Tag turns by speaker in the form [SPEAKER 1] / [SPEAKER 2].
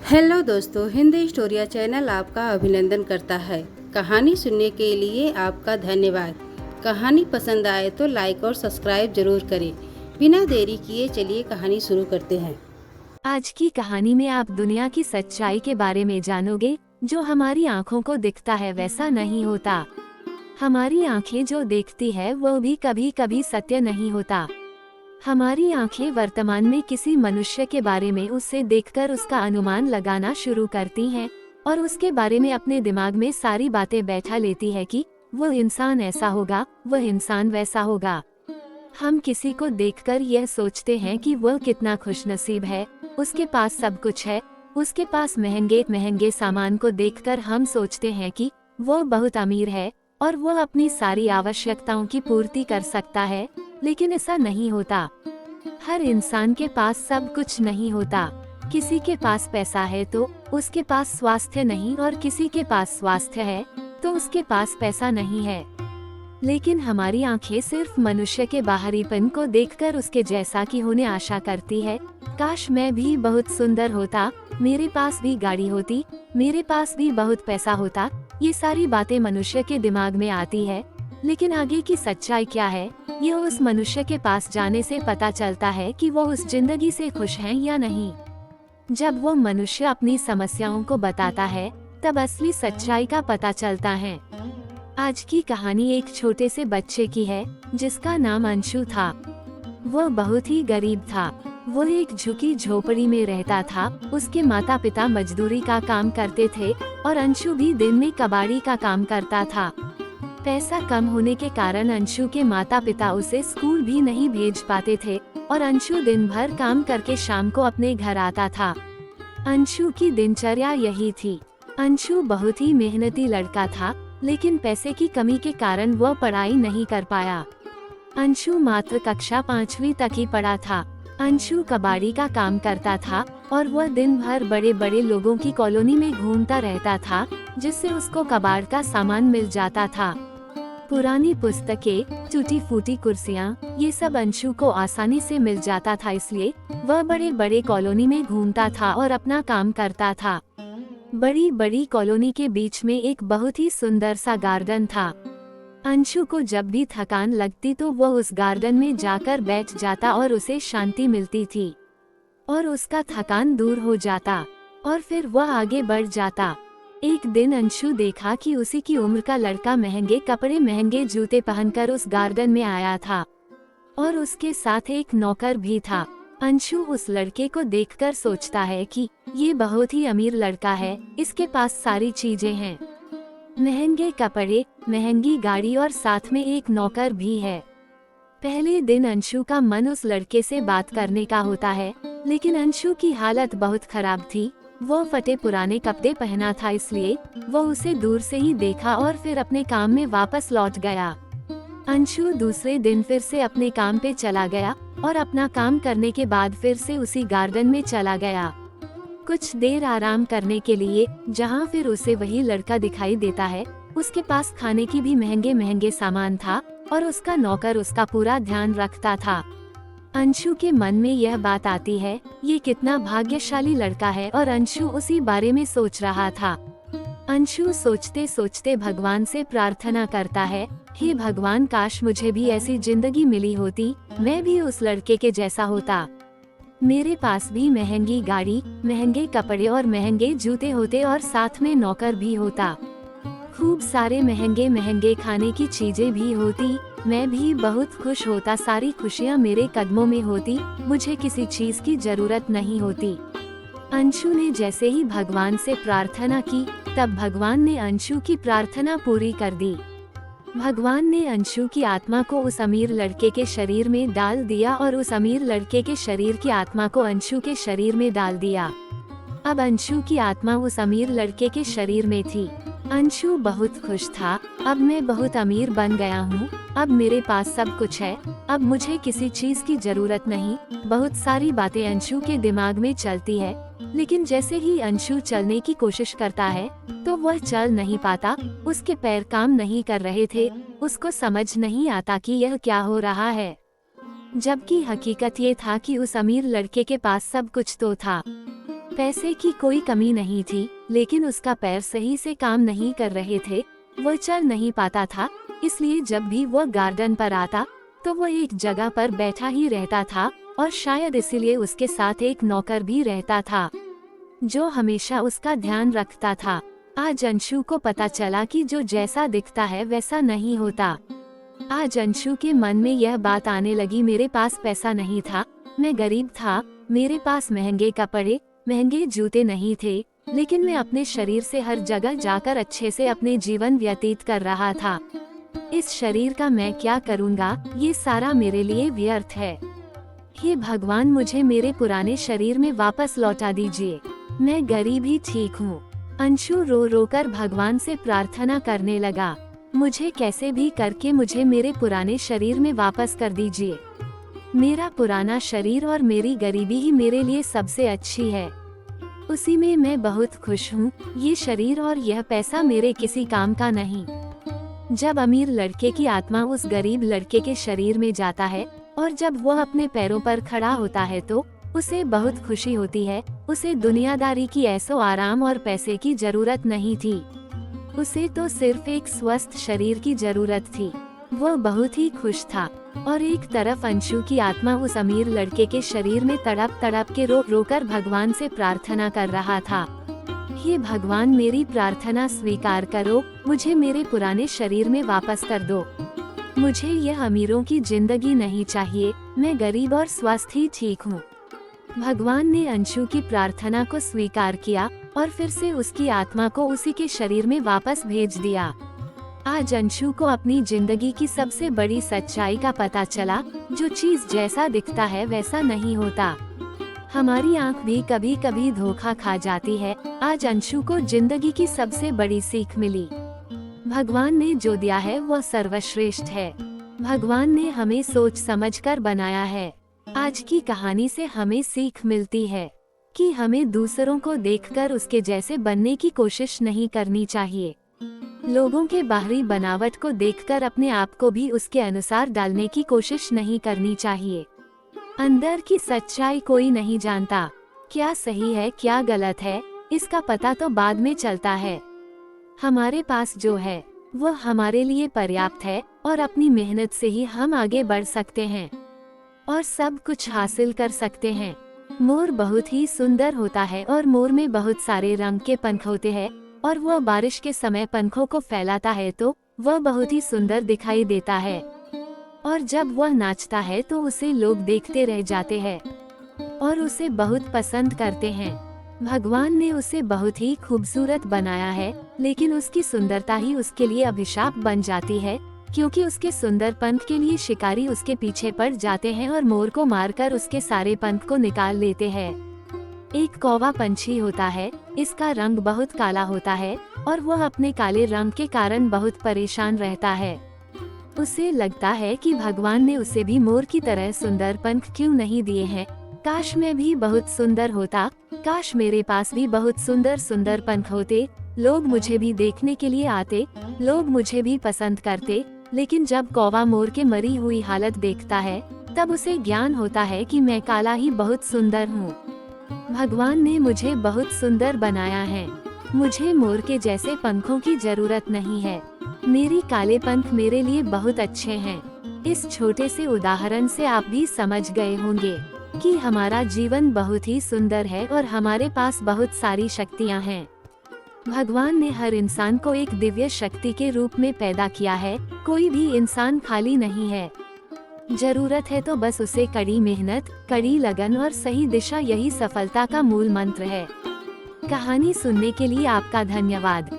[SPEAKER 1] Hello दोस्तों, Hindi स्टोरिया channel आपका अभिनंदन करता है। कहानी सुनने के लिए आपका धन्यवाद। कहानी पसंद आए तो लाइक और सब्सक्राइब जरूर करें। बिना देरी किए चलिए कहानी शुरू करते हैं।
[SPEAKER 2] आज की कहानी में आप दुनिया की सच्चाई के बारे में जानोगे। जो हमारी आँखों को दिखता है वैसा नहीं होता। हमारी आँखें जो देखती है वो भी कभी कभी सत्य नहीं होता। हमारी आँखें वर्तमान में किसी मनुष्य के बारे में उससे देखकर उसका अनुमान लगाना शुरू करती हैं और उसके बारे में अपने दिमाग में सारी बातें बैठा लेती है कि वो इंसान ऐसा होगा, वह इंसान वैसा होगा। हम किसी को देखकर यह सोचते हैं कि वह कितना खुशनसीब है, उसके पास सब कुछ है। उसके पास महंगे महंगे सामान को देखकर हम सोचते हैं कि वह बहुत अमीर है और वह अपनी सारी आवश्यकताओं की पूर्ति कर सकता है। लेकिन ऐसा नहीं होता। हर इंसान के पास सब कुछ नहीं होता। किसी के पास पैसा है तो उसके पास स्वास्थ्य नहीं, और किसी के पास स्वास्थ्य है तो उसके पास पैसा नहीं है। लेकिन हमारी आंखें सिर्फ मनुष्य के बाहरीपन को देखकर उसके जैसा की होने आशा करती है। काश मैं भी बहुत सुंदर होता, मेरे पास भी गाड़ी होती, मेरे पास भी बहुत पैसा होता। ये सारी बातें मनुष्य के दिमाग में आती है। लेकिन आगे की सच्चाई क्या है, यह उस मनुष्य के पास जाने से पता चलता है कि वो उस जिंदगी से खुश हैं या नहीं। जब वो मनुष्य अपनी समस्याओं को बताता है तब असली सच्चाई का पता चलता है। आज की कहानी एक छोटे से बच्चे की है जिसका नाम अंशु था। वह बहुत ही गरीब था। वो एक झुकी झोपड़ी में रहता था। उसके माता पिता मजदूरी का काम करते थे और अंशु भी दिन में कबाड़ी का काम करता था। पैसा कम होने के कारण अंशु के माता पिता उसे स्कूल भी नहीं भेज पाते थे और अंशु दिन भर काम करके शाम को अपने घर आता था। अंशु की दिनचर्या यही थी। अंशु बहुत ही मेहनती लड़का था, लेकिन पैसे की कमी के कारण वह पढ़ाई नहीं कर पाया। अंशु मात्र कक्षा 5वीं तक ही पढ़ा था। अंशु कबाड़ी का काम करता था और वह दिन भर बड़े बड़े लोगों की कॉलोनी में घूमता रहता था, जिससे उसको कबाड़ का सामान मिल जाता था। पुरानी पुस्तकें, टूटी फूटी कुर्सियाँ, ये सब अंशु को आसानी से मिल जाता था, इसलिए वह बड़े बड़े कॉलोनी में घूमता था और अपना काम करता था। बड़ी बड़ी कॉलोनी के बीच में एक बहुत ही सुंदर सा गार्डन था। अंशु को जब भी थकान लगती तो वह उस गार्डन में जाकर बैठ जाता और उसे शांति मिलती थी और उसका थकान दूर हो जाता और फिर वह आगे बढ़ जाता। एक दिन अंशु देखा कि उसी की उम्र का लड़का महंगे कपड़े, महंगे जूते पहनकर उस गार्डन में आया था और उसके साथ एक नौकर भी था। अंशु उस लड़के को देखकर सोचता है कि ये बहुत ही अमीर लड़का है, इसके पास सारी चीजें हैं, महंगे कपड़े, महंगी गाड़ी और साथ में एक नौकर भी है। पहले दिन अंशु का मन उस लड़के से बात करने का होता है, लेकिन अंशु की हालत बहुत खराब थी। वो फटे पुराने कपड़े पहना था, इसलिए वो उसे दूर से ही देखा और फिर अपने काम में वापस लौट गया। अंशु दूसरे दिन फिर से अपने काम पे चला गया और अपना काम करने के बाद फिर से उसी गार्डन में चला गया कुछ देर आराम करने के लिए, जहाँ फिर उसे वही लड़का दिखाई देता है। उसके पास खाने की भी महंगे महंगे सामान था और उसका नौकर उसका पूरा ध्यान रखता था। अंशु के मन में यह बात आती है, ये कितना भाग्यशाली लड़का है, और अंशु उसी बारे में सोच रहा था। अंशु सोचते सोचते भगवान से प्रार्थना करता है, हे भगवान, काश मुझे भी ऐसी जिंदगी मिली होती, मैं भी उस लड़के के जैसा होता। मेरे पास भी महंगी गाड़ी, महंगे कपड़े और महंगे जूते होते और साथ में नौकर भी होता। खूब सारे महंगे महंगे खाने की चीजें भी होती, मैं भी बहुत खुश होता, सारी खुशियाँ मेरे कदमों में होती, मुझे किसी चीज की जरूरत नहीं होती। अंशु ने जैसे ही भगवान से प्रार्थना की, तब भगवान ने अंशु की प्रार्थना पूरी कर दी। भगवान ने अंशु की आत्मा को उस अमीर लड़के के शरीर में डाल दिया और उस अमीर लड़के के शरीर की आत्मा को अंशु के शरीर में डाल दिया। अब अंशु की आत्मा उस अमीर लड़के के शरीर में थी। अंशु बहुत खुश था। अब मैं बहुत अमीर बन गया हूँ, अब मेरे पास सब कुछ है, अब मुझे किसी चीज की जरूरत नहीं। बहुत सारी बातें अंशु के दिमाग में चलती है, लेकिन जैसे ही अंशु चलने की कोशिश करता है तो वह चल नहीं पाता। उसके पैर काम नहीं कर रहे थे। उसको समझ नहीं आता कि यह क्या हो रहा है, जबकि हकीकत ये था कि उस अमीर लड़के के पास सब कुछ तो था। पैसे की कोई कमी नहीं थी, लेकिन उसका पैर सही से काम नहीं कर रहे थे। वो चल नहीं पाता था, इसलिए जब भी वो गार्डन पर आता तो वो एक जगह पर बैठा ही रहता था, और शायद इसीलिए उसके साथ एक नौकर भी रहता था जो हमेशा उसका ध्यान रखता था। आज अंशु को पता चला कि जो जैसा दिखता है वैसा नहीं होता। आज अंशु के मन में यह बात आने लगी, मेरे पास पैसा नहीं था, मैं गरीब था, मेरे पास महंगे कपड़े, महंगे जूते नहीं थे, लेकिन मैं अपने शरीर से हर जगह जाकर अच्छे से अपने जीवन व्यतीत कर रहा था। इस शरीर का मैं क्या करूँगा, ये सारा मेरे लिए व्यर्थ है। हे भगवान, मुझे मेरे पुराने शरीर में वापस लौटा दीजिए, मैं गरीब ही ठीक हूँ। अंशु रो रो कर भगवान से प्रार्थना करने लगा, मुझे कैसे भी करके मुझे मेरे पुराने शरीर में वापस कर दीजिए। मेरा पुराना शरीर और मेरी गरीबी ही मेरे लिए सबसे अच्छी है, उसी में मैं बहुत खुश हूँ। ये शरीर और यह पैसा मेरे किसी काम का नहीं। जब अमीर लड़के की आत्मा उस गरीब लड़के के शरीर में जाता है और जब वह अपने पैरों पर खड़ा होता है तो उसे बहुत खुशी होती है। उसे दुनियादारी की ऐसो आराम और पैसे की जरूरत नहीं थी, उसे तो सिर्फ एक स्वस्थ शरीर की जरूरत थी। वह बहुत ही खुश था और एक तरफ अंशु की आत्मा उस अमीर लड़के के शरीर में तड़प तड़प के रो रो कर भगवान से प्रार्थना कर रहा था, हे भगवान, मेरी प्रार्थना स्वीकार करो, मुझे मेरे पुराने शरीर में वापस कर दो। मुझे यह अमीरों की जिंदगी नहीं चाहिए, मैं गरीब और स्वस्थ ही ठीक हूँ। भगवान ने अंशु की प्रार्थना को स्वीकार किया और फिर से उसकी आत्मा को उसी के शरीर में वापस भेज दिया। आज अंशु को अपनी जिंदगी की सबसे बड़ी सच्चाई का पता चला, जो चीज जैसा दिखता है वैसा नहीं होता। हमारी आंख भी कभी कभी धोखा खा जाती है। आज अंशु को जिंदगी की सबसे बड़ी सीख मिली, भगवान ने जो दिया है वह सर्वश्रेष्ठ है। भगवान ने हमें सोच समझकर बनाया है। आज की कहानी से हमें सीख मिलती है कि हमें दूसरों को देखकर उसके जैसे बनने की कोशिश नहीं करनी चाहिए। लोगों के बाहरी बनावट को देखकर अपने आप को भी उसके अनुसार डालने की कोशिश नहीं करनी चाहिए। अंदर की सच्चाई कोई नहीं जानता, क्या सही है क्या गलत है, इसका पता तो बाद में चलता है। हमारे पास जो है वह हमारे लिए पर्याप्त है और अपनी मेहनत से ही हम आगे बढ़ सकते हैं और सब कुछ हासिल कर सकते हैं। मोर बहुत ही सुंदर होता है और मोर में बहुत सारे रंग के पंख होते हैं और वह बारिश के समय पंखों को फैलाता है तो वह बहुत ही सुंदर दिखाई देता है, और जब वह नाचता है तो उसे लोग देखते रह जाते हैं और उसे बहुत पसंद करते हैं। भगवान ने उसे बहुत ही खूबसूरत बनाया है, लेकिन उसकी सुंदरता ही उसके लिए अभिशाप बन जाती है, क्योंकि उसके सुंदर पंख के लिए शिकारी उसके पीछे पड़ जाते हैं और मोर को मारकर उसके सारे पंख को निकाल लेते हैं। एक कौवा पंछी होता है, इसका रंग बहुत काला होता है और वह अपने काले रंग के कारण बहुत परेशान रहता है। उसे लगता है कि भगवान ने उसे भी मोर की तरह सुंदर पंख क्यों नहीं दिए हैं। काश मैं भी बहुत सुंदर होता, काश मेरे पास भी बहुत सुंदर सुंदर पंख होते, लोग मुझे भी देखने के लिए आते, लोग मुझे भी पसंद करते। लेकिन जब कौवा मोर के मरी हुई हालत देखता है तब उसे ज्ञान होता है कि मैं काला ही बहुत सुंदर हूँ। भगवान ने मुझे बहुत सुंदर बनाया है, मुझे मोर के जैसे पंखों की जरूरत नहीं है। मेरी काले पंख मेरे लिए बहुत अच्छे हैं। इस छोटे से उदाहरण से आप भी समझ गए होंगे कि हमारा जीवन बहुत ही सुंदर है और हमारे पास बहुत सारी शक्तियाँ हैं। भगवान ने हर इंसान को एक दिव्य शक्ति के रूप में पैदा किया है। कोई भी इंसान खाली नहीं है। जरूरत है तो बस उसे कड़ी मेहनत, कड़ी लगन और सही दिशा, यही सफलता का मूल मंत्र है। कहानी सुनने के लिए आपका धन्यवाद।